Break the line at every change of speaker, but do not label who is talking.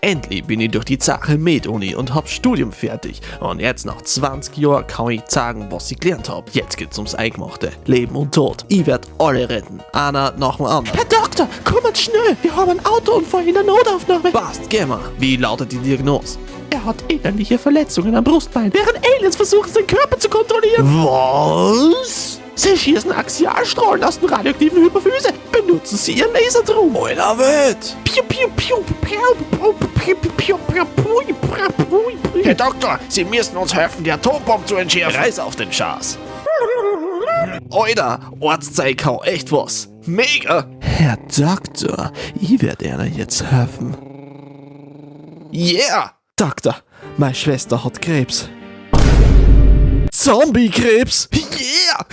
Endlich bin ich durch die Sache Med-Uni und hab Studium fertig. Und jetzt nach 20 Jahren kann ich sagen, was ich gelernt hab. Jetzt geht's ums Eingemachte. Leben und Tod. Ich werd alle retten. Einer nach dem anderen.
Herr Doktor, kommt schnell. Wir haben einen Autounfall in der Notaufnahme.
Passt, geh mal. Wie lautet die Diagnose?
Er hat innerliche Verletzungen am Brustbein, während Aliens versuchen, seinen Körper zu kontrollieren.
Was?
Sie schießen Axialstrahlen aus den radioaktiven Hypophyse. Benutzen Sie Ihren Laserdrum.
Alter Wild!
Piu, piu, piu, piu, piu, piu, piu.
Herr Doktor, Sie müssen uns helfen, die Atombombe zu entschärfen.
Reiß auf den Schaß! Alter, Ortszeit kann echt was. Mega!
Herr Doktor, ich werde Ihnen jetzt helfen.
Yeah!
Doktor, meine Schwester hat Krebs. Zombie-Krebs!
Yeah!